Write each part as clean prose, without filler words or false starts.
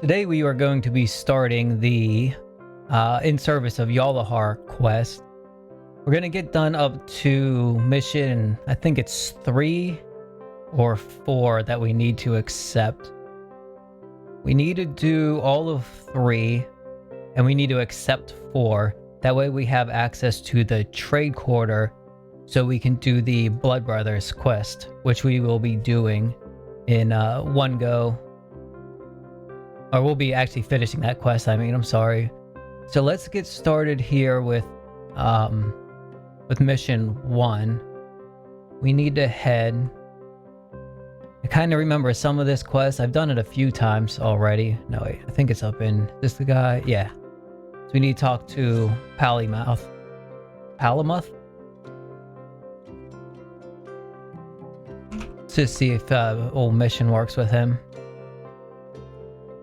Today we are going to be starting the In Service of Yalahar quest. We're going to get done up to mission, I think it's 3 or 4 that we need to accept. We need to do all of 3 and we need to accept 4. That way we have access to the trade quarter so we can do the Blood Brothers quest, which we will be doing in one go. Or we'll be actually finishing that quest, I'm sorry. So let's get started here with mission 1. We need to head... I kind of remember some of this quest. I've done it a few times already. No, wait, I think it's up in... This the guy? Yeah. So we need to talk to Palamuth. To see if old mission works with him.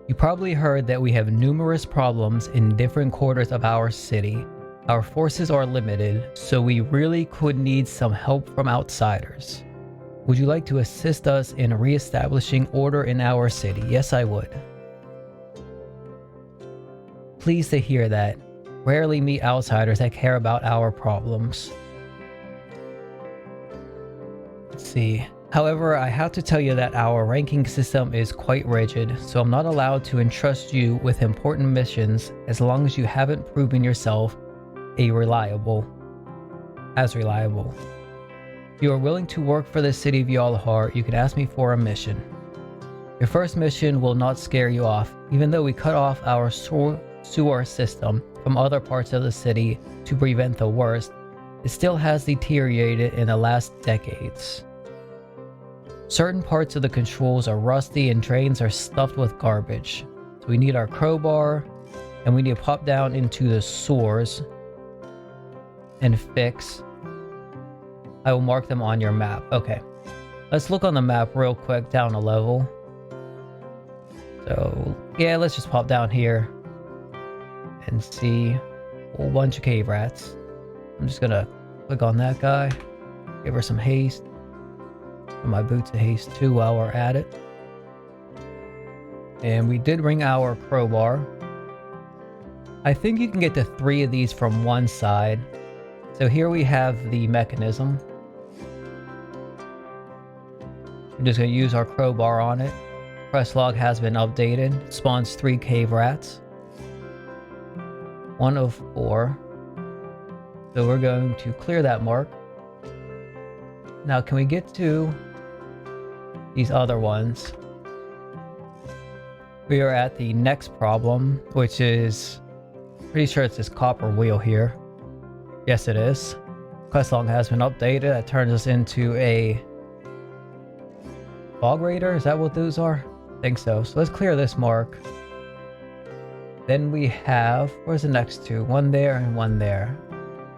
You probably heard that we have numerous problems in different quarters of our city. Our forces are limited, so we really could need some help from outsiders. Would you like to assist us in re-establishing order in our city? Yes, I would. Pleased to hear that. Rarely meet outsiders that care about our problems. Let's see. However, I have to tell you that our ranking system is quite rigid, so I'm not allowed to entrust you with important missions as long as you haven't proven yourself reliable. If you are willing to work for the city of Yalahar, you can ask me for a mission. Your first mission will not scare you off, even though we cut off our sewer system from other parts of the city to prevent the worst. It still has deteriorated in the last decades. Certain parts of the controls are rusty and drains are stuffed with garbage. So we need our crowbar and we need to pop down into the sewers and fix. I will mark them on your map. Okay. Let's look on the map real quick down a level. So yeah, let's just pop down here and see a whole bunch of cave rats. I'm just gonna click on that guy. Give her some haste. My boots of haste too while we're at it. And we did bring our crowbar. I think you can get to 3 of these from one side. So here we have the mechanism. I'm just going to use our crowbar on it. Quest log has been updated. It spawns 3 cave rats. 1 of 4. So we're going to clear that mark. Now can we get to these other ones? We are at the next problem, which is... Pretty sure it's this copper wheel here. Yes, it is. Quest log has been updated. That turns us into a... Fog Raider? Is that what those are? I think so. So let's clear this mark. Then we have... Where's the next 2? 1 there and 1 there.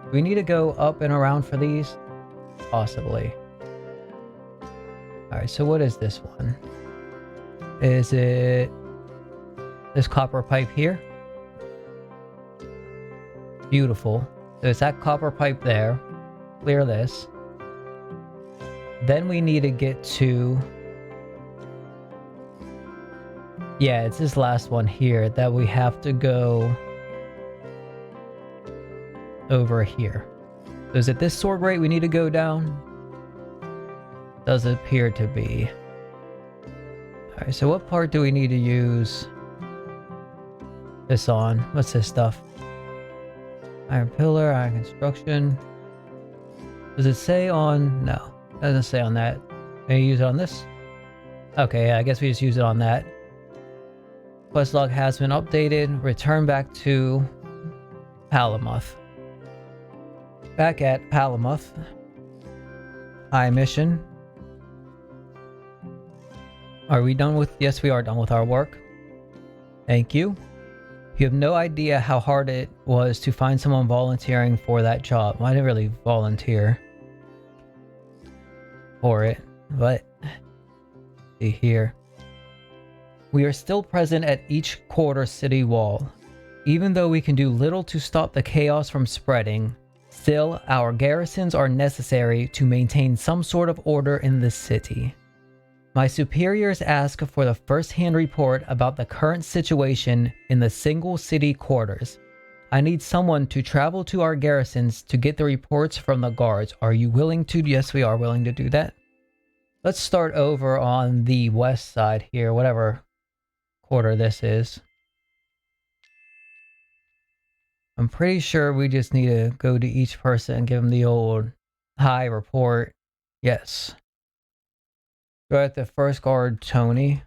Do we need to go up and around for these? Possibly. Alright, so what is this one? Is it this copper pipe here? Beautiful. So it's that copper pipe there. Clear this. Then we need to get to... Yeah, it's this last one here that we have to go over here. So is it this sword grate we need to go down? Does appear to be. Alright, so what part do we need to use this on? What's this stuff? Iron pillar, iron construction. Does it say on... No, it doesn't say on that. Can you use it on this? Okay, yeah, I guess we just use it on that. Quest log has been updated. Return back to Palamuth. Back at Palamuth. High mission. Are we done with... Yes, we are done with our work. Thank you. You have no idea how hard it was to find someone volunteering for that job. Well, I didn't really volunteer for it, but... See here. We are still present at each quarter city wall. Even though we can do little to stop the chaos from spreading, still our garrisons are necessary to maintain some sort of order in the city. My superiors ask for the first-hand report about the current situation in the single city quarters. I need someone to travel to our garrisons to get the reports from the guards. Are you willing to? Yes, we are willing to do that. Let's start over on the west side here, whatever quarter this is. I'm pretty sure we just need to go to each person and give them the old hi report. Yes. Go at the first guard, Tony.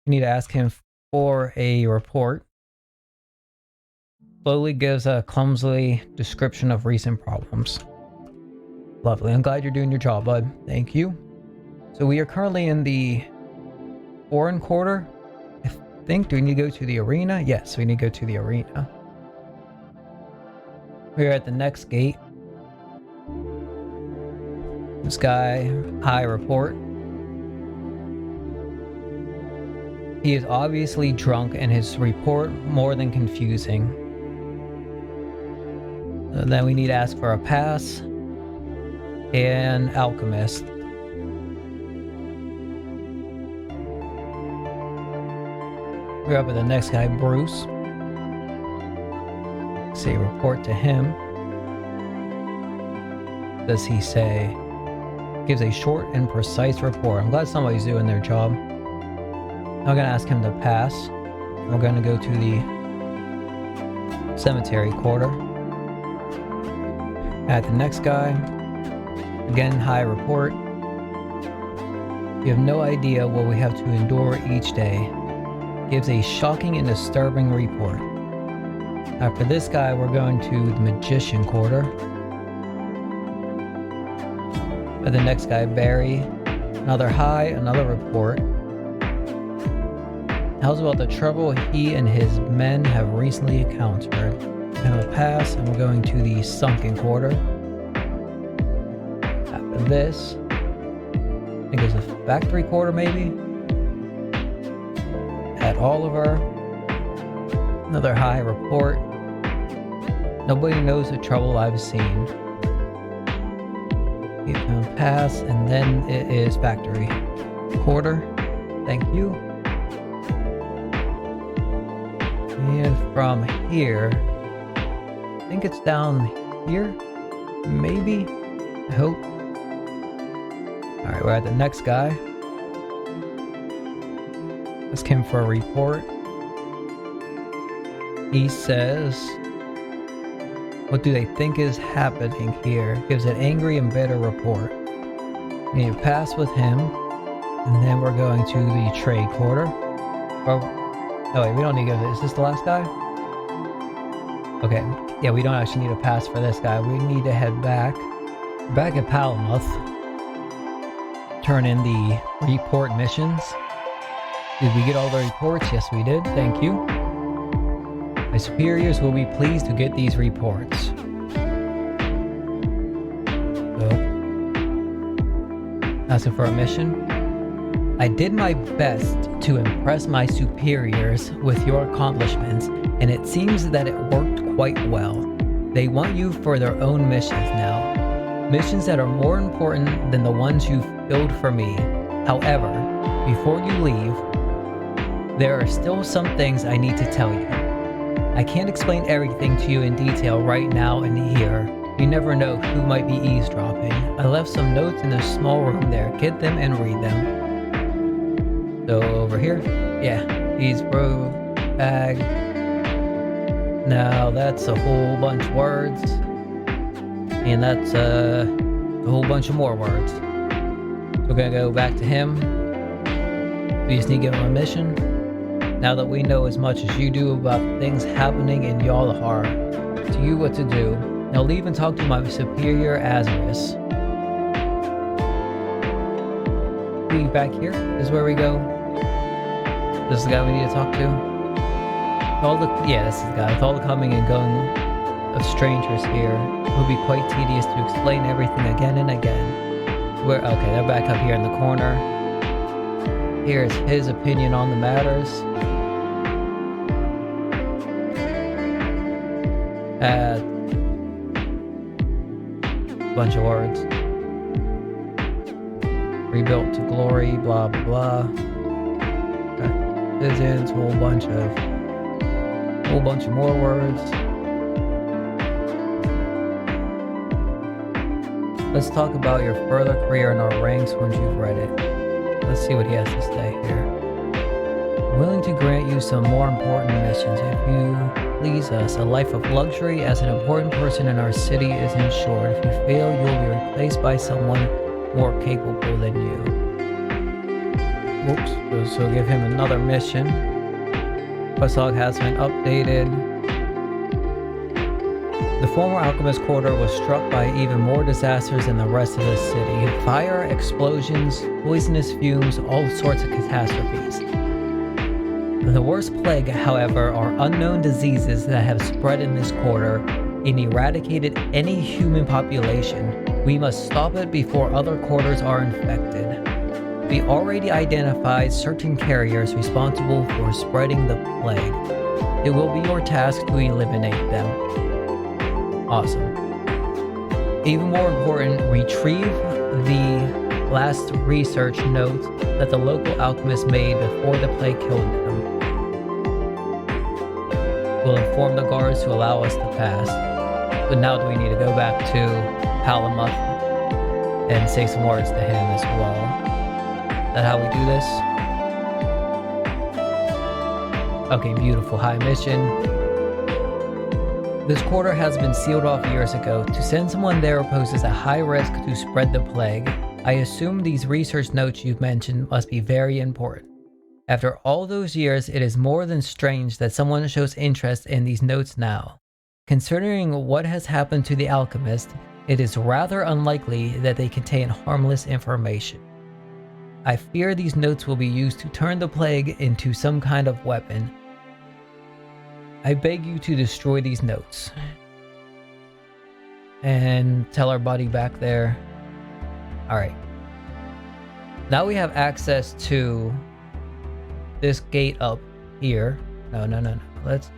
You need to ask him for a report. Slowly gives a clumsily description of recent problems. Lovely. I'm glad you're doing your job, bud. Thank you. So we are currently in the foreign quarter. I think. Do we need to go to the arena? Yes, we need to go to the arena. We're at the next gate. This guy, high report. He is obviously drunk and his report more than confusing. Then we need to ask for a pass. And alchemist. We're up with the next guy, Bruce. Say report to him. Does he say? Gives a short and precise report. I'm glad somebody's doing their job. I'm gonna ask him to pass. We're gonna go to the cemetery quarter. At the next guy. Again, high report. You have no idea what we have to endure each day. Gives a shocking and disturbing report. After this guy, we're going to the magician quarter. The next guy, Barry. Another high, another report. Tells about the trouble he and his men have recently encountered. We have a pass, and we're going to the sunken quarter. After this, I think it's a factory quarter, maybe. At Oliver. Another high report. Nobody knows the trouble I've seen. Give him a pass, and then it is factory quarter. Thank you. And from here, I think it's down here, maybe. I hope. All right, we're at the next guy. Ask him for a report. He says, what do they think is happening here? Gives an angry and bitter report. We need to pass with him. And then we're going to the trade quarter. Oh wait, we don't need to go. Is this the last guy? Okay. Yeah, we don't actually need a pass for this guy. We need to head back. Back at Palamuth. Turn in the report missions. Did we get all the reports? Yes, we did. Thank you. My superiors will be pleased to get these reports. So, asking for a mission. I did my best to impress my superiors with your accomplishments, and it seems that it worked quite well. They want you for their own missions now. Missions that are more important than the ones you've filled for me. However, before you leave, there are still some things I need to tell you. I can't explain everything to you in detail right now and here. You never know who might be eavesdropping. I left some notes in a small room there. Get them and read them. So over here, yeah, he's rogue, bag. Now that's a whole bunch of words. And that's a whole bunch of more words. So we're gonna go back to him. We just need to give him a mission. Now that we know as much as you do about things happening in Yalahar, to you what to do. Now leave and talk to my superior Azarus. Be back here is where we go. This is the guy we need to talk to. This is the guy. With all the coming and going of strangers here, it will be quite tedious to explain everything again and again. Okay, they're back up here in the corner. Here's his opinion on the matters. Bunch of words. Rebuilt to glory, blah blah blah. Visions, whole bunch of more words. Let's talk about your further career in our ranks once you've read it. Let's see what he has to say here. I'm willing to grant you some more important missions if you please us. A life of luxury as an important person in our city is ensured. If you fail, you'll be replaced by someone more capable than you. Whoops. So give him another mission. Quest log has been updated. The former alchemist quarter was struck by even more disasters than the rest of the city. Fire, explosions, poisonous fumes, all sorts of catastrophes. The worst plague, however, are unknown diseases that have spread in this quarter and eradicated any human population. We must stop it before other quarters are infected. We already identified certain carriers responsible for spreading the plague. It will be your task to eliminate them. Awesome. Even more important, retrieve the last research notes that the local alchemist made before the plague killed them. We'll inform the guards to allow us to pass. But now do we need to go back to Palamuth and say some words to him as well? Is that how we do this? Okay, beautiful. High mission. This quarter has been sealed off years ago. To send someone there poses a high risk to spread the plague. I assume these research notes you've mentioned must be very important. After all those years, it is more than strange that someone shows interest in these notes now. Considering what has happened to the alchemist, it is rather unlikely that they contain harmless information. I fear these notes will be used to turn the plague into some kind of weapon. I beg you to destroy these notes. And tell our buddy back there. Alright. Now we have access to this gate up here. No. No, it's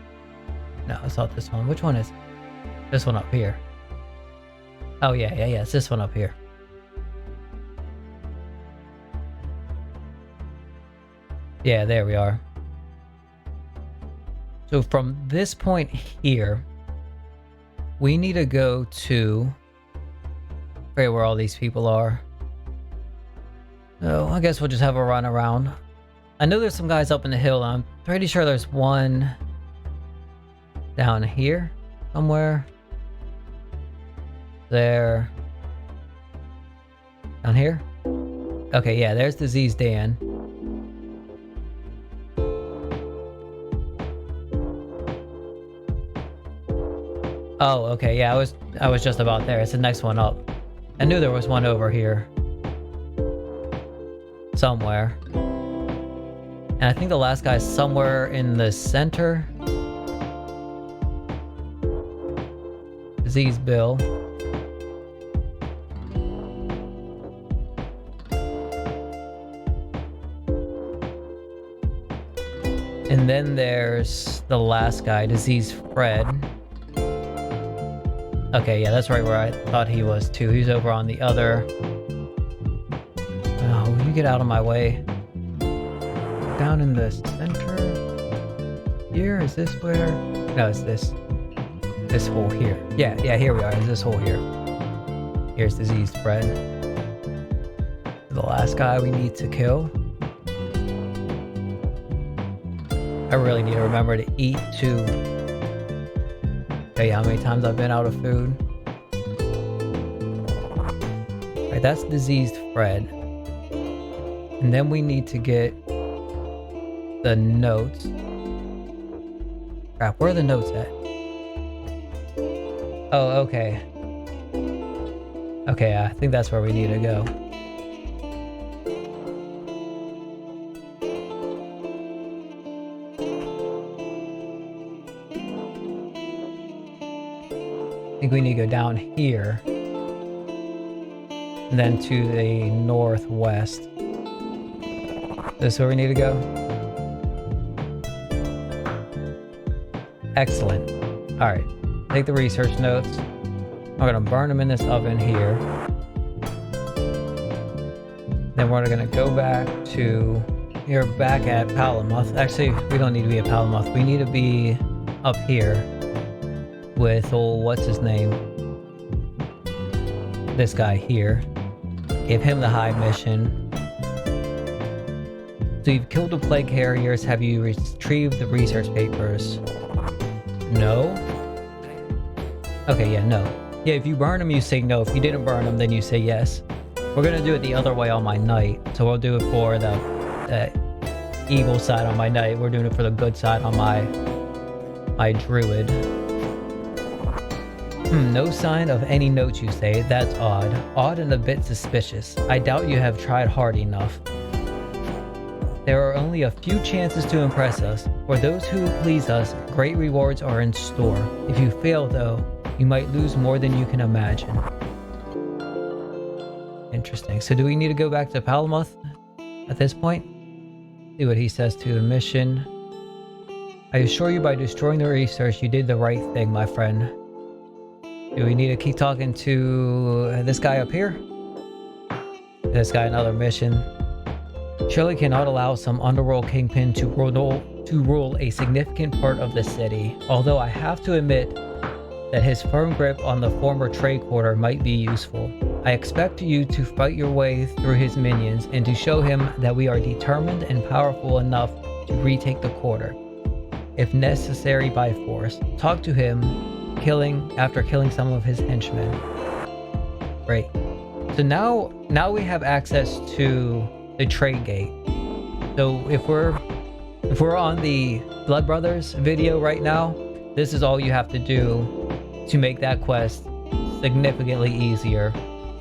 not this one. Which one is this one up here? Oh yeah, it's this one up here. Yeah, there we are. So from this point here, we need to go to... I forget where all these people are. So I guess we'll just have a run around. I know there's some guys up in the hill. I'm pretty sure there's one down here somewhere. There. Down here? Okay, yeah, there's Disease Dan. Oh, okay, yeah, I was just about there. It's the next one up. I knew there was one over here. Somewhere. And I think the last guy's somewhere in the center. Disease Bill. And then there's the last guy, Disease Fred. Okay, yeah, that's right where I thought he was too. He's over on the other... Oh, will you get out of my way? Down in the center? Here? Is this where? No, it's this hole here. Yeah, here we are. It's this hole here. Here's Disease Fred. The last guy we need to kill. I really need to remember to eat too. Okay, how many times I've been out of food? Alright, that's Diseased Fred. And then we need to get the notes. Crap, where are the notes at? Oh, okay. Okay, I think that's where we need to go. I think we need to go down here. And then to the northwest. This is where we need to go? Excellent. Alright. Take the research notes. I'm gonna burn them in this oven here. Then we're gonna go back to... You're back at Palamuth. Actually, we don't need to be at Palamuth. We need to be up here with old... what's his name? This guy here. Give him the high mission. So you've killed the plague carriers. Have you retrieved the research papers? No? Okay, yeah, no. Yeah, if you burn them, you say no. If you didn't burn them, then you say yes. We're gonna do it the other way on my knight. So we'll do it for the evil side on my knight. We're doing it for the good side on my druid. No sign of any notes, you say. That's odd. Odd and a bit suspicious. I doubt you have tried hard enough. There are only a few chances to impress us. For those who please us, great rewards are in store. If you fail, though, you might lose more than you can imagine. Interesting. So do we need to go back to Palamuth at this point? See what he says to the mission. I assure you, by destroying the research, you did the right thing, my friend. Do we need to keep talking to this guy up here? This guy, another mission. Surely cannot allow some underworld kingpin to rule a significant part of the city. Although I have to admit that his firm grip on the former trade quarter might be useful. I expect you to fight your way through his minions and to show him that we are determined and powerful enough to retake the quarter, if necessary by force. Talk to him, after killing some of his henchmen. Great. So now we have access to the trade gate. So if we're on the Blood Brothers video right now, this is all you have to do to make that quest significantly easier.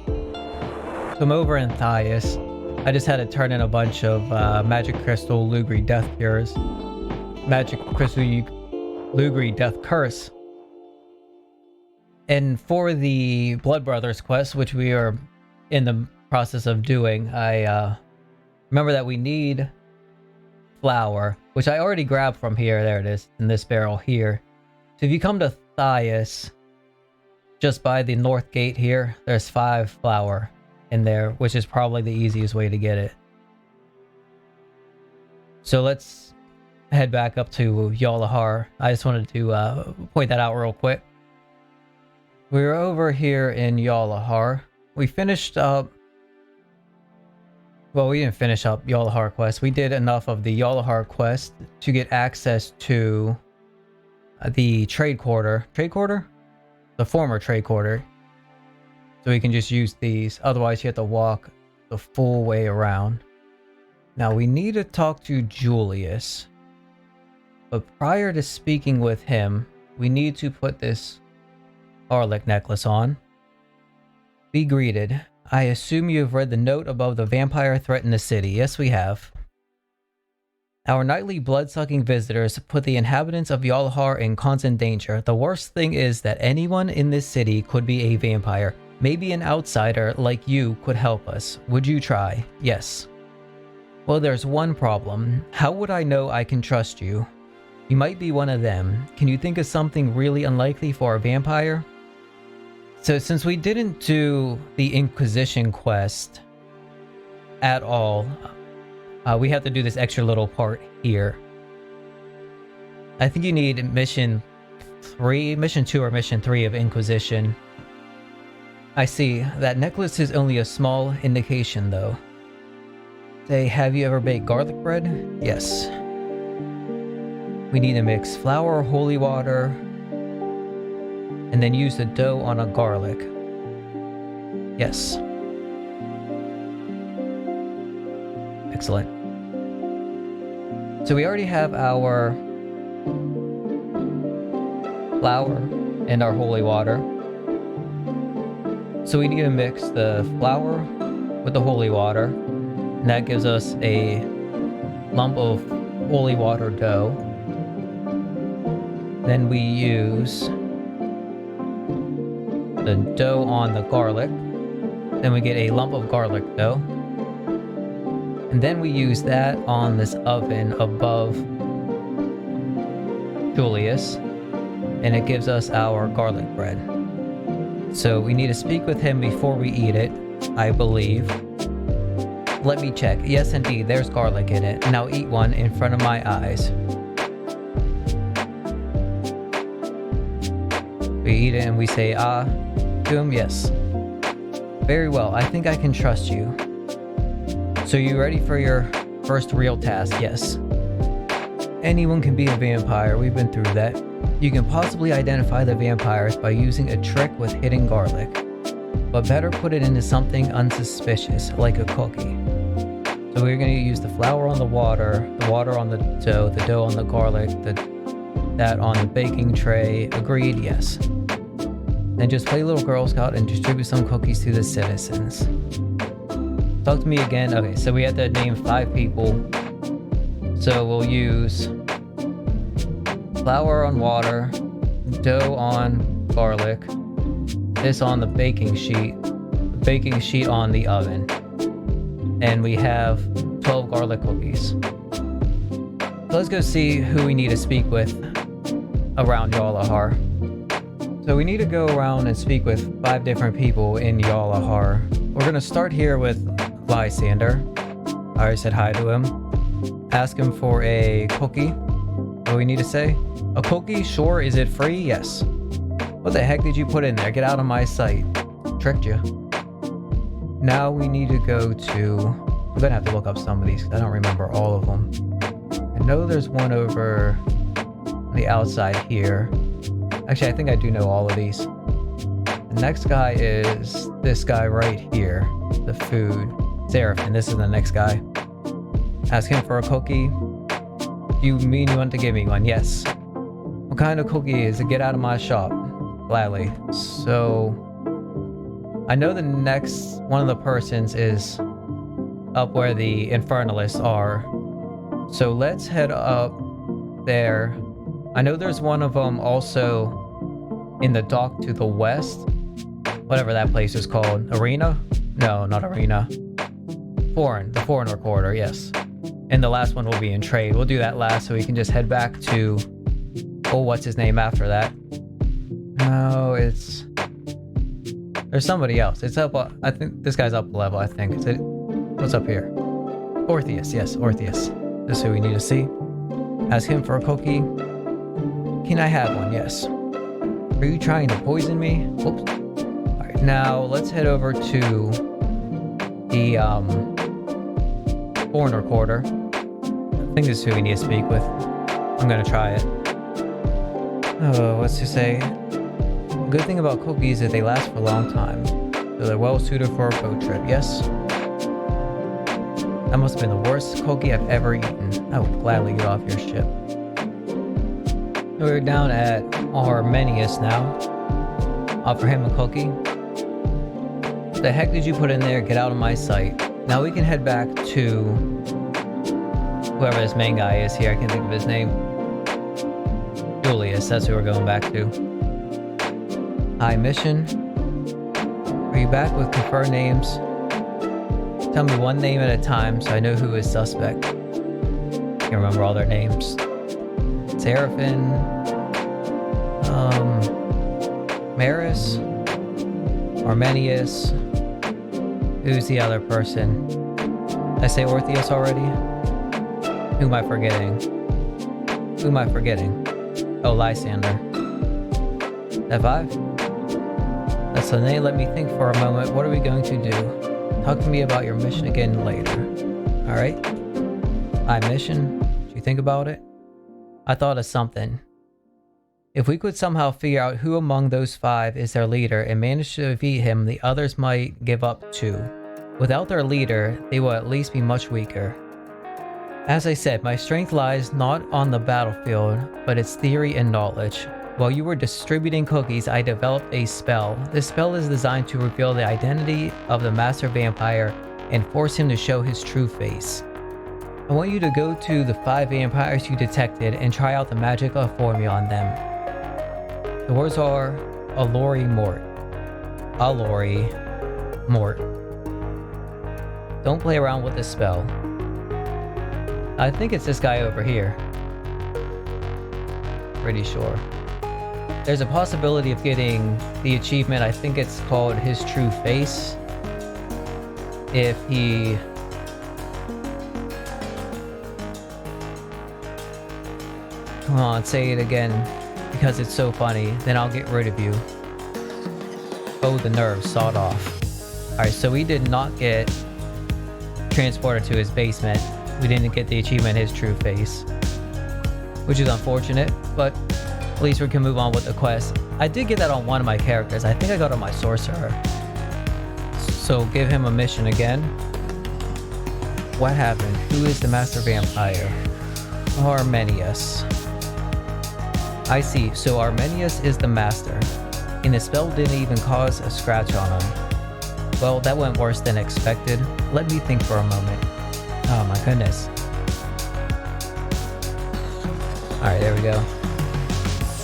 So I'm over in Thias. I just had to turn in a bunch of Magic Crystal Lugri Death Cures. Magic Crystal Lugri Death Curse. And for the Blood Brothers quest, which we are in the process of doing, I remember that we need flour, which I already grabbed from here. There it is, in this barrel here. So if you come to Thias, just by the north gate here, there's 5 flour in there, which is probably the easiest way to get it. So let's head back up to Yalahar. I just wanted to point that out real quick. We're over here in Yalahar. We finished up... Well, we didn't finish up Yalahar quest. We did enough of the Yalahar quest to get access to the trade quarter. Trade quarter? The former trade quarter. So we can just use these. Otherwise, you have to walk the full way around. Now, we need to talk to Julius. But prior to speaking with him, we need to put this garlic necklace on. Be greeted. I assume you have read the note above the vampire threat in the city. Yes, we have. Our nightly blood-sucking visitors put the inhabitants of Yalahar in constant danger. The worst thing is that anyone in this city could be a vampire. Maybe an outsider like you could help us. Would you try? Yes. Well, there's one problem. How would I know I can trust you? You might be one of them. Can you think of something really unlikely for a vampire? So since we didn't do the Inquisition quest at all, we have to do this extra little part here. I think you need mission 2 or mission 3 of Inquisition. I see. That necklace is only a small indication, though. Say, have you ever baked garlic bread? Yes. We need to mix flour, holy water, and then use the dough on a garlic. Yes. Excellent. So we already have our flour and our holy water. So we need to mix the flour with the holy water, and that gives us a lump of holy water dough. Then we use the dough on the garlic. Then we get a lump of garlic dough. And then we use that on this oven above Julius, and it gives us our garlic bread. So we need to speak with him before we eat it, I believe. Let me check. Yes, indeed, there's garlic in it. Now eat one in front of my eyes. We eat it and we say, ah, to him, yes. Very well, I think I can trust you. So you ready for your first real task? Yes. Anyone can be a vampire, we've been through that. You can possibly identify the vampires by using a trick with hidden garlic. But better put it into something unsuspicious, like a cookie. So we're going to use the flour on the water on the dough on the garlic, that on the baking tray. Agreed, yes. Then just play little Girl Scout and distribute some cookies to the citizens. Talk to me again. Okay, so we have to name 5 people. So we'll use flour on water, dough on garlic, this on the baking sheet on the oven. And we have 12 garlic cookies. So let's go see who we need to speak with around Yalahar. So we need to go around and speak with 5 different people in Yalahar. We're going to start here with Lysander. I already said hi to him. Ask him for a cookie. What do we need to say? A cookie? Sure. Is it free? Yes. What the heck did you put in there? Get out of my sight. Tricked you. Now we need to go to... I'm going to have to look up some of these because I don't remember all of them. I know there's one over on the outside here. Actually, I think I do know all of these. The next guy is this guy right here. The food. Seraphim. This is the next guy. Ask him for a cookie. You mean you want to give me one? Yes. What kind of cookie is it? Get out of my shop. Gladly. So... I know the next one of the persons is up where the Infernalists are. So let's head up there. I know there's one of them also in the dock to the west. Whatever that place is called. Arena? No, not Arena. The Foreigner Quarter, yes. And the last one will be in trade. We'll do that last so we can just head back to... Oh, what's his name after that? No, it's... There's somebody else. It's up... I think this guy's up a level, I think. Is it... What's up here? Orpheus, yes, Orpheus. This is who we need to see. Ask him for a cookie. Can I have one? Yes. Are you trying to poison me? Whoops. Alright, now let's head over to the Foreigner Quarter. I think this is who we need to speak with. I'm gonna try it. Oh, what's to say? The good thing about cookies is they last for a long time. So they're well suited for a boat trip, yes? That must have been the worst cookie I've ever eaten. I would gladly get off your ship. We're down at Armenius now. Offer him a cookie. What the heck did you put in there? Get out of my sight. Now we can head back to whoever this main guy is here. I can't think of his name. Julius, that's who we're going back to. Hi, mission. Are you back with confirmed names? Tell me one name at a time so I know who is suspect. Can't remember all their names. Seraphim. Maris. Armenius. Who's the other person? Did I say Orpheus already? Who am I forgetting? Who am I forgetting? Oh, Lysander. Is that 5? That's the name. Let me think for a moment. What are we going to do? Talk to me about your mission again later. Alright? Mission. Did you think about it? I thought of something. If we could somehow figure out who among those 5 is their leader and manage to defeat him, the others might give up too. Without their leader, they will at least be much weaker. As I said, my strength lies not on the battlefield, but its theory and knowledge. While you were distributing cookies, I developed a spell. This spell is designed to reveal the identity of the master vampire and force him to show his true face. I want you to go to the 5 vampires you detected and try out the magical formula on them. The words are Alori Mort. Alori Mort. Don't play around with this spell. I think it's this guy over here. Pretty sure. There's a possibility of getting the achievement, I think it's called His True Face, if he Come on, say it again because it's so funny. Then I'll get rid of you. Oh, the nerves, sawed off. Alright, so we did not get transported to his basement. We didn't get the achievement, his true face, which is unfortunate, but at least we can move on with the quest. I did get that on one of my characters. I think I got it on my sorcerer. So give him a mission again. What happened? Who is the master vampire? Armenius. I see. So Armenius is the master, and the spell didn't even cause a scratch on him. Well, that went worse than expected. Let me think for a moment. Oh my goodness. Alright, there we go.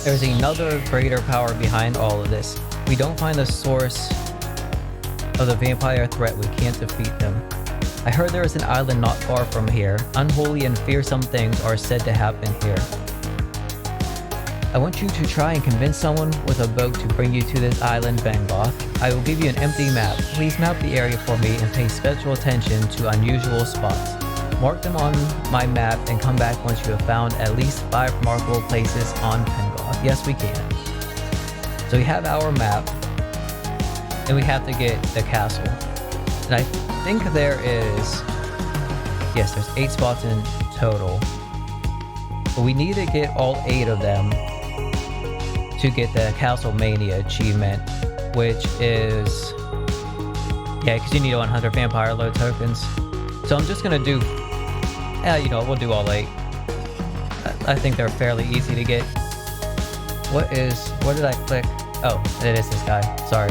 There's another greater power behind all of this. We don't find the source of the vampire threat, we can't defeat them. I heard there is an island not far from here. Unholy and fearsome things are said to happen here. I want you to try and convince someone with a boat to bring you to this island, Vengoth. I will give you an empty map. Please map the area for me and pay special attention to unusual spots. Mark them on my map and come back once you have found at least 5 remarkable places on Vengoth. Yes, we can. So we have our map, and we have to get the castle. And I think there is... yes, there's 8 spots in total. But we need to get all 8 of them to get the Castle Mania achievement, which is... yeah, because you need 100 vampire load tokens. So I'm just gonna do... yeah, you know, we'll do all 8. I think they're fairly easy to get. What did I click? Oh, it is this guy. Sorry.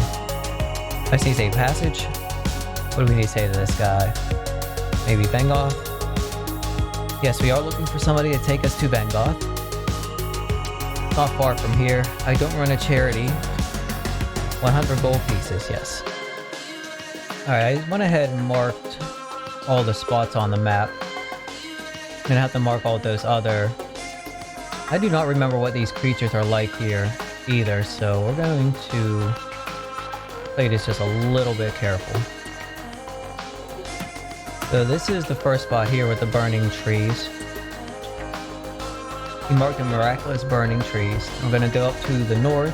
I see save passage. What do we need to say to this guy? Maybe Vengoth? Yes, we are looking for somebody to take us to Vengoth. Not far from here. I don't run a charity. 100 gold pieces, yes. Alright, I went ahead and marked all the spots on the map. I'm gonna have to mark all those other... I do not remember what these creatures are like here either, so we're going to play this just a little bit careful. So this is the first spot here with the burning trees. We marked the miraculous burning trees. I'm gonna go up to the north.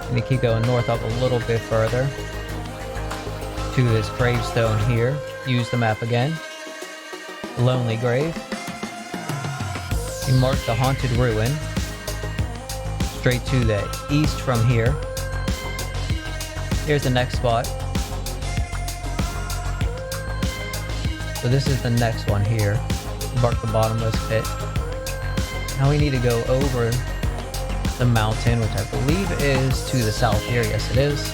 I'm gonna keep going north up a little bit further to this gravestone here. Use the map again. Lonely grave. We marked the haunted ruin. Straight to the east from here. Here's the next spot. So this is the next one here. Mark the bottomless pit. Now we need to go over the mountain, which I believe is to the south here. Yes, it is.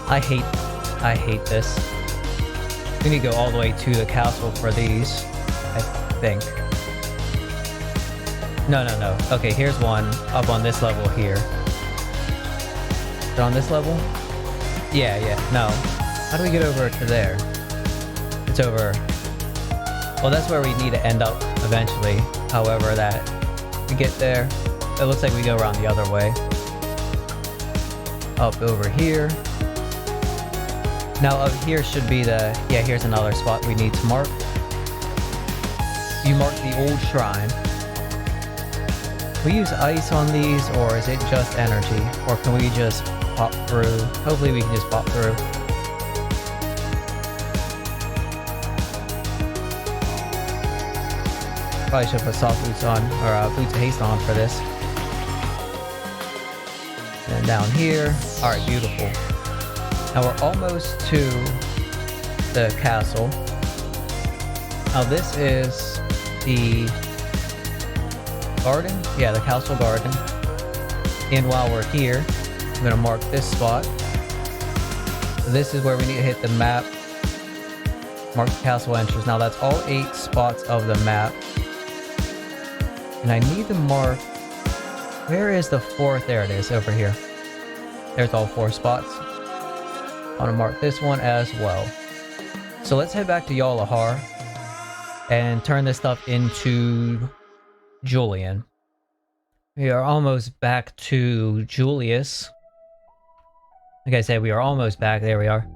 I hate this. We need to go all the way to the castle for these, I think. No. Okay, here's one up on this level here. Is it on this level? Yeah, no. How do we get over to there? It's over... well, that's where we need to end up eventually. However, that we get there, it looks like we go around the other way. Up over here. Now up here should be the... yeah, here's another spot we need to mark. You mark the old shrine. We use ice on these, or is it just energy? Or can we just pop through? Hopefully we can just pop through. Probably should put soft boots on, or boots of haste on for this. And down here. Alright, beautiful. Now we're almost to the castle. Now this is the garden? Yeah, the castle garden. And while we're here, I'm going to mark this spot. So this is where we need to hit the map. Mark the castle entrance. Now that's all 8 spots of the map. And I need to mark... where is the 4th? There it is, over here. There's all 4 spots. I want to mark this one as well. So let's head back to Yalahar and turn this stuff into Julian. We are almost back to Julius. Like I said, we are almost back. There we are.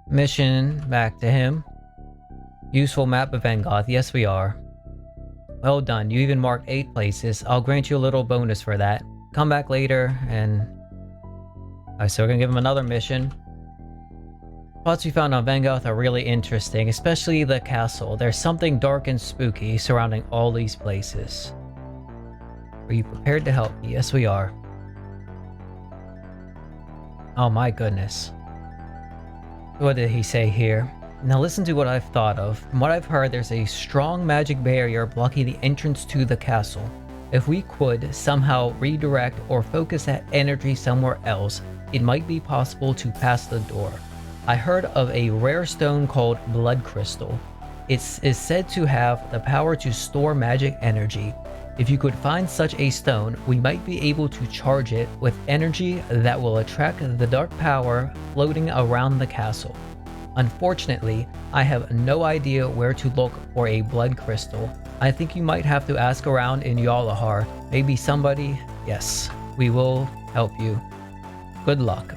Mission back to him. Useful map of Vengoth. Yes, we are. Well done. You even marked 8 places. I'll grant you a little bonus for that. Come back later and... Alright, so we're gonna give him another mission. Spots we found on Vengoth are really interesting, especially the castle. There's something dark and spooky surrounding all these places. Are you prepared to help me? Yes, we are. Oh my goodness. What did he say here? Now listen to what I've thought of. From what I've heard, there's a strong magic barrier blocking the entrance to the castle. If we could somehow redirect or focus that energy somewhere else, it might be possible to pass the door. I heard of a rare stone called Blood Crystal. It is said to have the power to store magic energy. If you could find such a stone, we might be able to charge it with energy that will attract the dark power floating around the castle. Unfortunately, I have no idea where to look for a blood crystal. I think you might have to ask around in Yalahar. Maybe somebody... Yes, we will help you. Good luck.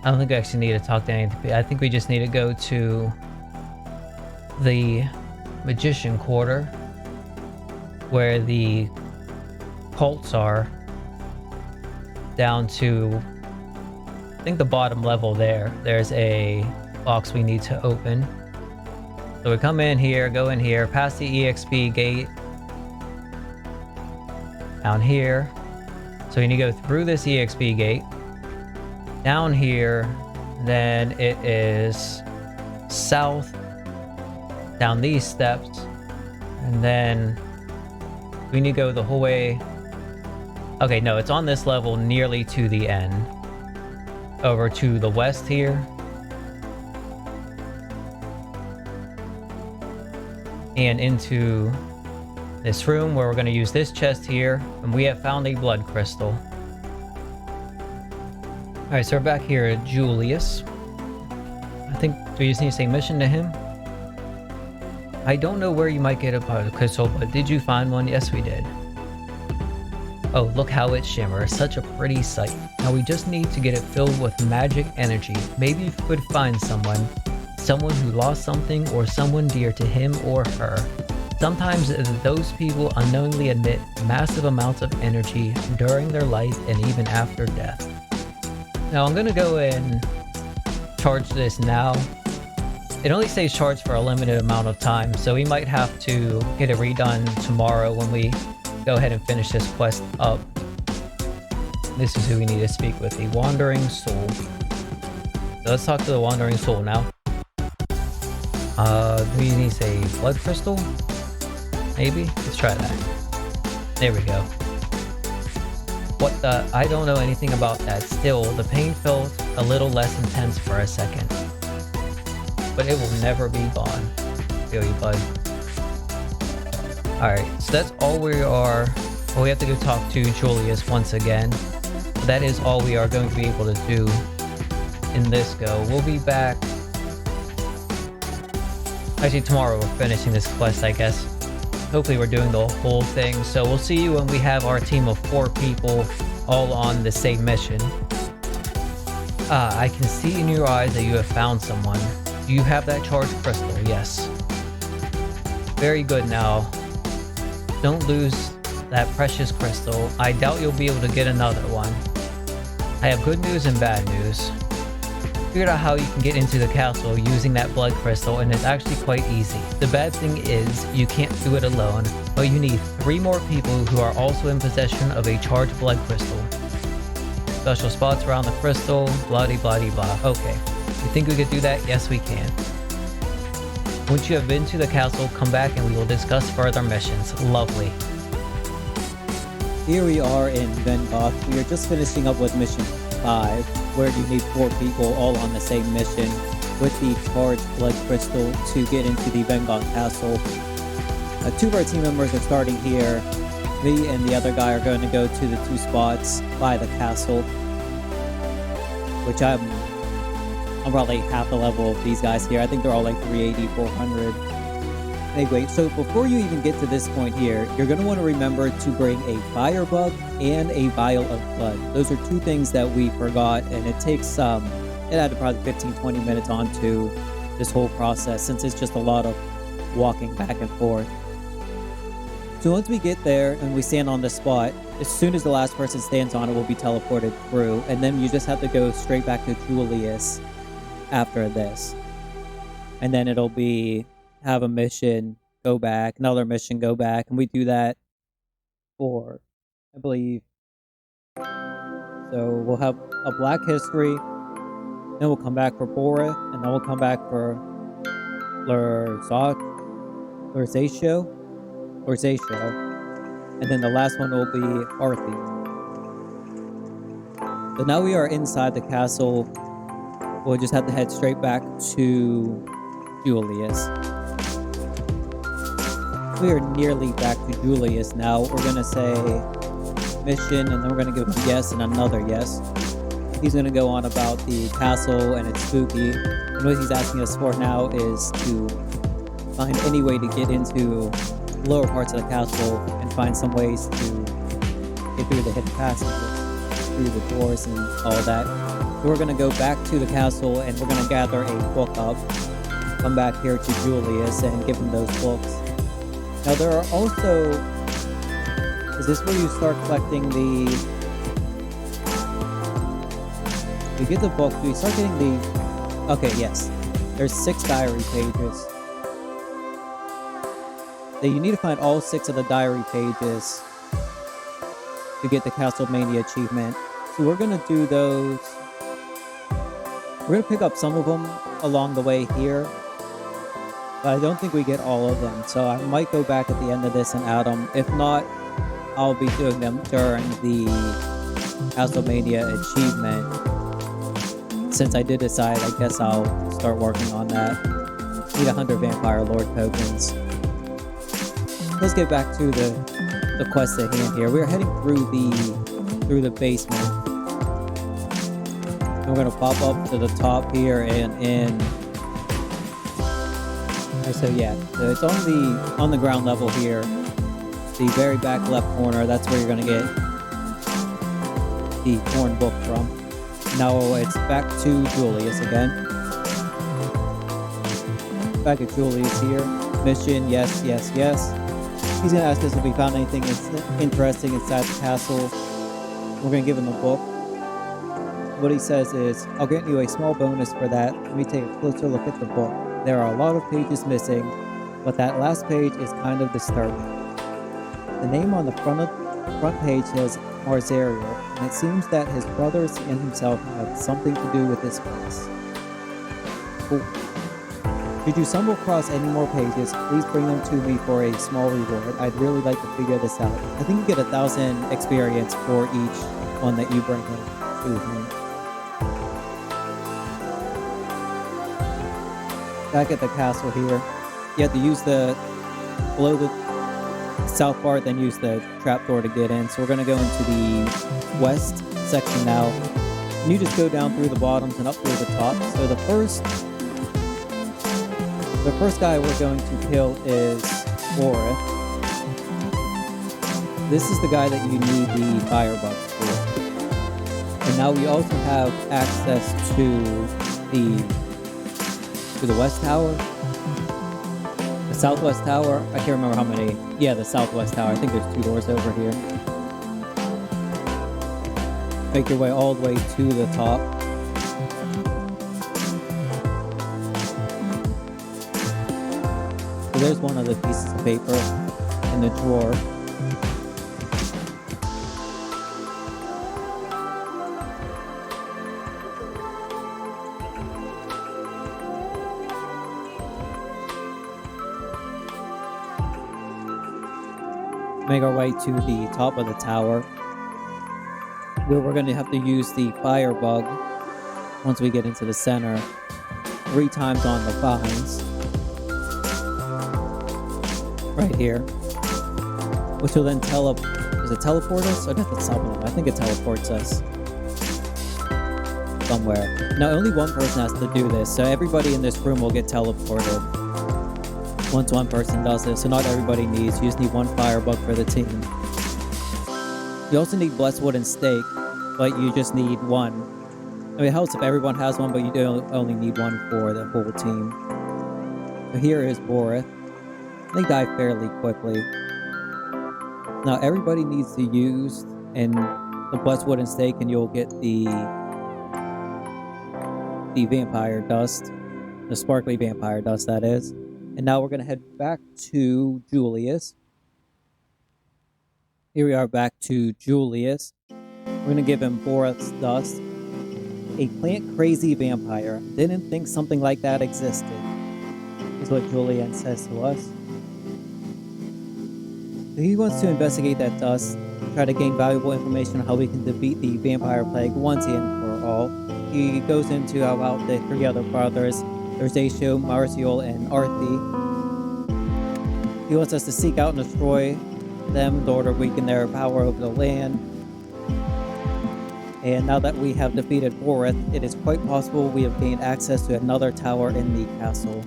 I don't think I actually need to talk to anything. I think we just need to go to the Magician Quarter, where the cults are, down to, I think, the bottom level there. There's a box we need to open. So we come in here, go in here, past the EXP gate, down here. So you need to go through this EXP gate, down here, then it is south, down these steps, and then we need to go the whole way. Okay, no, it's on this level nearly to the end. Over to the west here. And into this room where we're going to use this chest here. And we have found a blood crystal. Alright, so we're back here at Julius. I think we just need to say mission to him. I don't know where you might get a blood crystal, but did you find one? Yes, we did. Oh, look how it shimmers. Such a pretty sight. Now we just need to get it filled with magic energy. Maybe if we could find someone who lost something or someone dear to him or her. Sometimes those people unknowingly emit massive amounts of energy during their life and even after death. Now I'm gonna go and charge this now. It only stays charged for a limited amount of time, so we might have to get it redone tomorrow when we go ahead and finish this quest up. This is who we need to speak with, the Wandering Soul. So let's talk to the Wandering Soul now. Do we need to say blood crystal? Maybe? Let's try that. There we go. What the? I don't know anything about that. Still, the pain felt a little less intense for a second. But it will never be gone. Feel you, bud. Alright, so that's all we are. Well, we have to go talk to Julius once again. That is all we are going to be able to do in this go. We'll be back. Actually, tomorrow we're finishing this quest, I guess. Hopefully we're doing the whole thing. So we'll see you when we have our team of 4 people all on the same mission. I can see in your eyes that you have found someone. Do you have that charged crystal? Yes. Very good. Now, don't lose that precious crystal. I doubt you'll be able to get another one. I have good news and bad news. Figured out how you can get into the castle using that blood crystal, and it's actually quite easy. The bad thing is you can't do it alone, but you need 3 more people who are also in possession of a charged blood crystal. Special spots around the crystal, blah-de-blah-de-blah. Okay, you think we could do that? Yes, we can. Once you have been to the castle, come back and we will discuss further missions. Lovely. Here we are in Vengoth. We are just finishing up with mission 5, where you need 4 people all on the same mission with the charged blood crystal to get into the Vengoth Castle. 2 of our team members are starting here. Me and the other guy are going to go to the 2 spots by the castle, which I'm probably half the level of these guys here. I think they're all like 380, 400. Anyway, so before you even get to this point here, you're going to want to remember to bring a fire bug and a vial of blood. Those are 2 things that we forgot, and it takes it added probably 15-20 minutes onto this whole process, since it's just a lot of walking back and forth. So once we get there and we stand on the spot, as soon as the last person stands on it, we'll be teleported through. And then you just have to go straight back to Julius after this. And then it'll be have a mission, go back, another mission, go back. And we do that for, I believe. So we'll have a Black History. Then we'll come back for Borith. And then we'll come back for Lurzatio. And then the last one will be Arthi. So now we are inside the castle. We'll just have to head straight back to Julius. We are nearly back to Julius now. We're gonna say mission, and then we're gonna give him a yes and another yes. He's gonna go on about the castle and it's spooky. And what he's asking us for now is to find any way to get into lower parts of the castle and find some ways to get through the hidden passages, through the doors and all that. So we're going to go back to the castle and we're going to gather a book up, come back here to Julius and give him those books. Now there are also, is this where you start collecting the, you get the book, do you start getting the, okay, yes, there's 6 diary pages. So you need to find all 6 of the diary pages to get the Castlemania achievement. So we're going to do those. We're going to pick up some of them along the way here. But I don't think we get all of them. So I might go back at the end of this and add them. If not, I'll be doing them during the Castlemania achievement. Since I did decide, I guess I'll start working on that. Need 100 Vampire Lord tokens. Let's get back to the quest at hand here. We're heading through the basement. And we're gonna pop up to the top here and in. So yeah, so it's on the ground level here. The very back left corner. That's where you're gonna get the horn book from. Now it's back to Julius again. Back at Julius here. Mission, yes, yes, yes. He's going to ask us if we found anything interesting inside the castle. We're going to give him a book. What he says is, I'll grant you a small bonus for that. Let me take a closer look at the book. There are a lot of pages missing, but that last page is kind of disturbing. The name on the front page says Marzariel, and it seems that his brothers and himself have something to do with this place. Cool. Should you stumble across any more pages, please bring them to me for a small reward. I'd really like to figure this out. I think you get 1,000 experience for each one that you bring in to him. Back at the castle here, you have to use below the south part, then use the trapdoor to get in. So we're going to go into the west section now. And you just go down through the bottoms and up through the top. So the first guy we're going to kill is Borith. This is the guy that you need the firebug for. And now we also have access to the west tower. The southwest tower. I can't remember how many. Yeah, the southwest tower. I think there's 2 doors over here. Make your way all the way to the top. There's one of the pieces of paper in the drawer. Make our way to the top of the tower, where we're going to have to use the firebug once we get into the center 3 times on the vines. Right here, which will then does it teleport us or does it stop them? I think it teleports us somewhere. Now only one person has to do this, so everybody in this room will get teleported once one person does this. So not everybody needs, you just need 1 firebug for the team. You also need blessed wood and stake, but you just need 1. I mean, it helps if everyone has 1, but you only need 1 for the whole team. So here is Borith. They die fairly quickly. Now everybody needs to use and the blessed wooden stake, and you'll get the vampire dust, the sparkly vampire dust, that is. And now we're gonna head back to Julius. Here we are back to Julius. We're gonna give him Borath's dust. A plant crazy vampire. Didn't think something like that existed, is what Julian says to us. He wants to investigate that dust, try to gain valuable information on how we can defeat the vampire plague once and for all. He goes into about the three other brothers, Erzacio, Marzial, and Arthi. He wants us to seek out and destroy them in order to weaken their power over the land. And now that we have defeated Borath, it is quite possible we have gained access to another tower in the castle.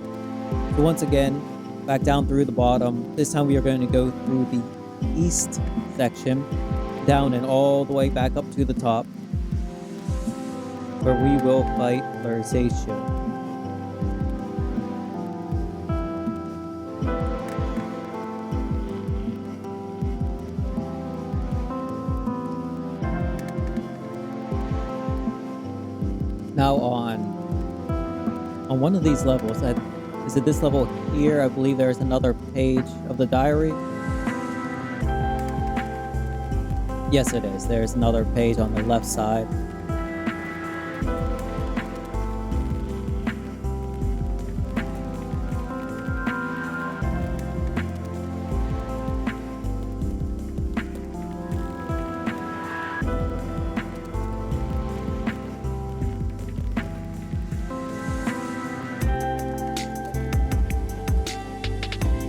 So once again, back down through the bottom. This time we are going to go through the east section, down and all the way back up to the top, where we will fight Erzacio. Now on one of these levels, is it this level here? I believe there's another page of the diary. Yes, it is. There's another page on the left side.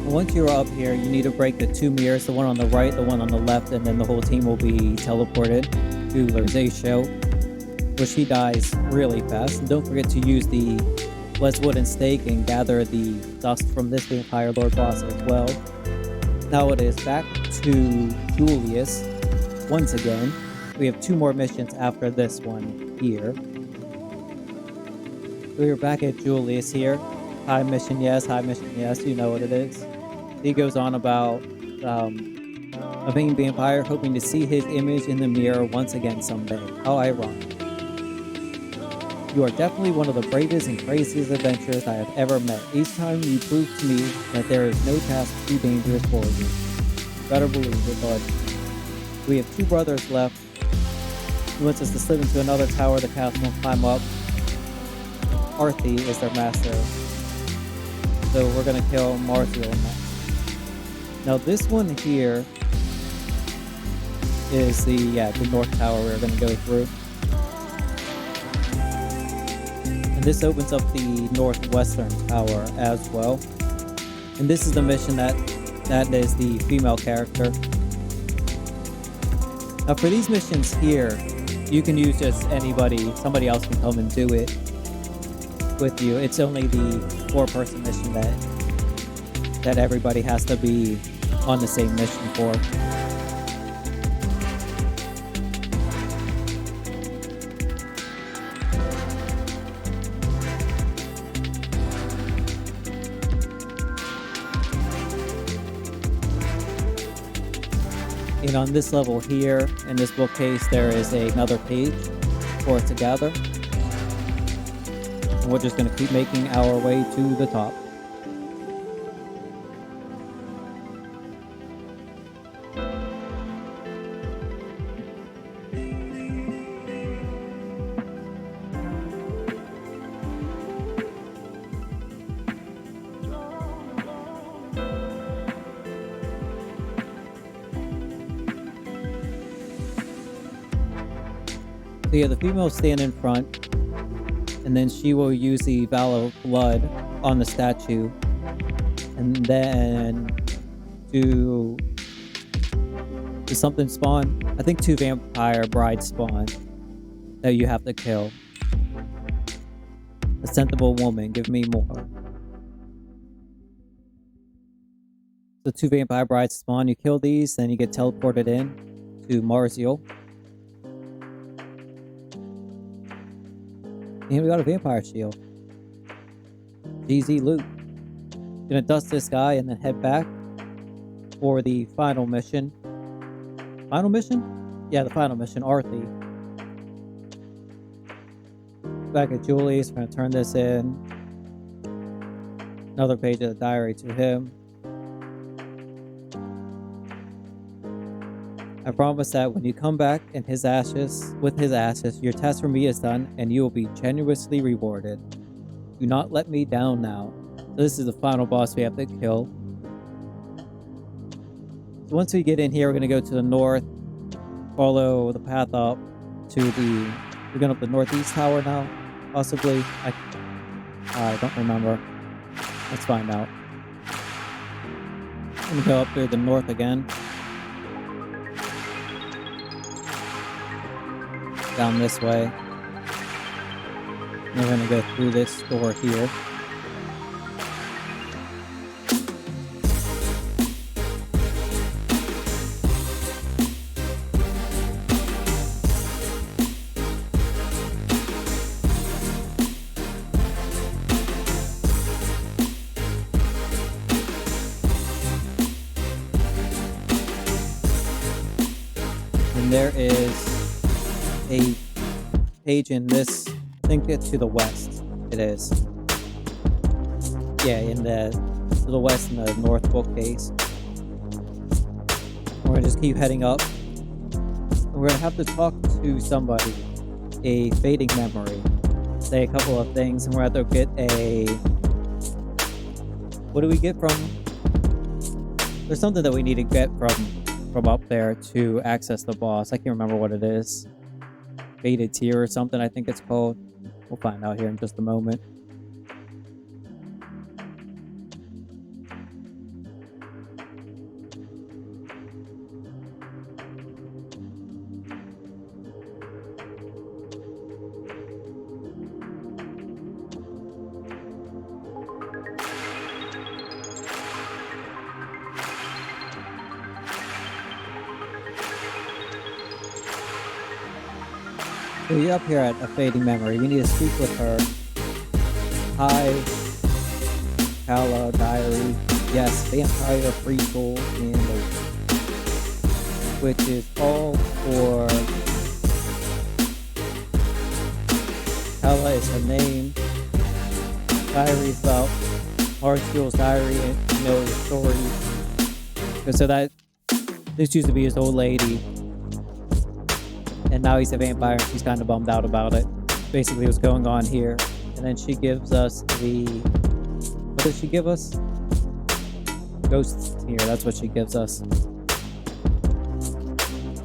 Once you're up here, you need to break the two mirrors, the one on the right, the one on the left, and then the whole team will be teleported to Erzacio, where she dies really fast. And don't forget to use the blessed wooden stake and gather the dust from this vampire lord boss as well. Now it is back to Julius once again. We have two more missions after this one here. We're back at Julius here. High mission, yes, you know what it is. He goes on about a vain vampire hoping to see his image in the mirror once again someday. How ironic. You are definitely one of the bravest and craziest adventurers I have ever met. Each time you prove to me that there is no task too dangerous for you. Better believe it, bud. We have two brothers left. He wants us to slip into another tower of the castle and climb up. Arthi is their master. So we're gonna kill Marzial next. Now this one here is the north tower we're going to go through. And this opens up the northwestern tower as well. And this is the mission that is the female character. Now for these missions here, you can use just anybody, somebody else can come and do it with you. It's only the 4-person mission that everybody has to be on the same mission for. And on this level here, in this bookcase, there is another page for it to gather. And we're just going to keep making our way to the top. So yeah, the female will stand in front, and then she will use the Vial of Blood on the statue, and then do something spawn. I think 2 vampire brides spawn that you have to kill. A sensible woman, give me more. So 2 vampire brides spawn, you kill these, then you get teleported in to Marzial. And we got a vampire shield. GZ loot. Gonna dust this guy and then head back for the final mission. Final mission? Yeah, the final mission, Arthi. Back at Julius, we're gonna turn this in. Another page of the diary to him. I promise that when you come back in his ashes, with his ashes, your task for me is done and you will be generously rewarded. Do not let me down now. So this is the final boss we have to kill. So once we get in here, we're going to go to the north, follow the path up to the... We're going up the northeast tower now, possibly. I don't remember. Let's find out. I'm going to go up through the north again. Down this way. And we're going to go through this door here. And there is a page in this, I think it's to the west. It is. Yeah, to the west in the north bookcase. We're gonna just keep heading up. We're gonna have to talk to somebody. A fading memory. Say a couple of things, and we're gonna have to get a... What do we get from... There's something that we need to get from up there to access the boss. I can't remember what it is. Faded tier or something, I think it's called. We'll find out here in just a moment. So you're up here at a fading memory. We need to speak with her. Hi, Kala, diary. Yes, vampire, free soul, and which is all for... Kala is her name. Diary is about Arthur's diary and the story. So that this used to be his old lady. And now he's a vampire and she's kind of bummed out about it. Basically what's going on here. And then she gives us the... What does she give us? Ghosts here, that's what she gives us.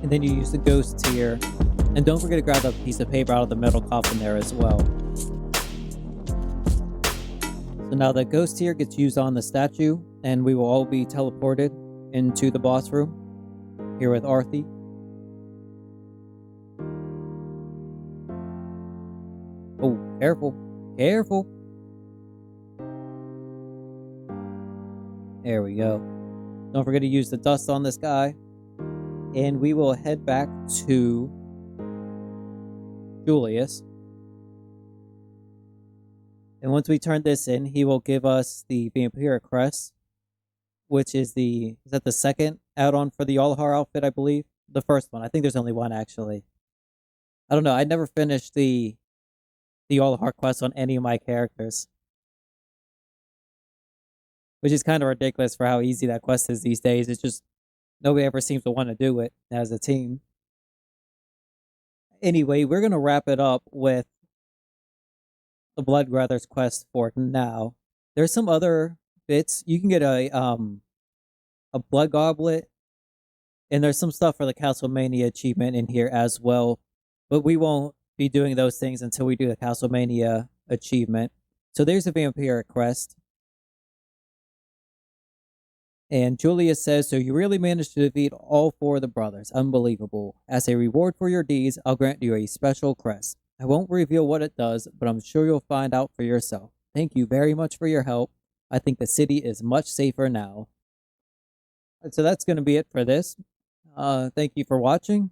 And then you use the ghosts here. And don't forget to grab a piece of paper out of the metal coffin there as well. So now the ghost here gets used on the statue. And we will all be teleported into the boss room. Here with Arthi. Oh, careful. Careful. There we go. Don't forget to use the dust on this guy. And we will head back to Julius. And once we turn this in, he will give us the Vampiric Crest, which is the... Is that the second add-on for the Yalahar outfit, I believe? The first one. I think there's only one, actually. I don't know. I never finished the Yalahar quest on any of my characters. Which is kind of ridiculous for how easy that quest is these days. It's just, nobody ever seems to want to do it as a team. Anyway, we're going to wrap it up with the Blood Brothers quest for now. There's some other bits. You can get a blood goblet. And there's some stuff for the Castlemania achievement in here as well. But we won't be doing those things until we do the Castlemania achievement. So there's a Vampiric Crest. And Julius says, so you really managed to defeat all four of the brothers. Unbelievable. As a reward for your deeds, I'll grant you a special crest. I won't reveal what it does, but I'm sure you'll find out for yourself. Thank you very much for your help. I think the city is much safer now. So that's going to be it for this. Thank you for watching.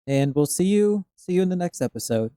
And we'll see you in the next episode.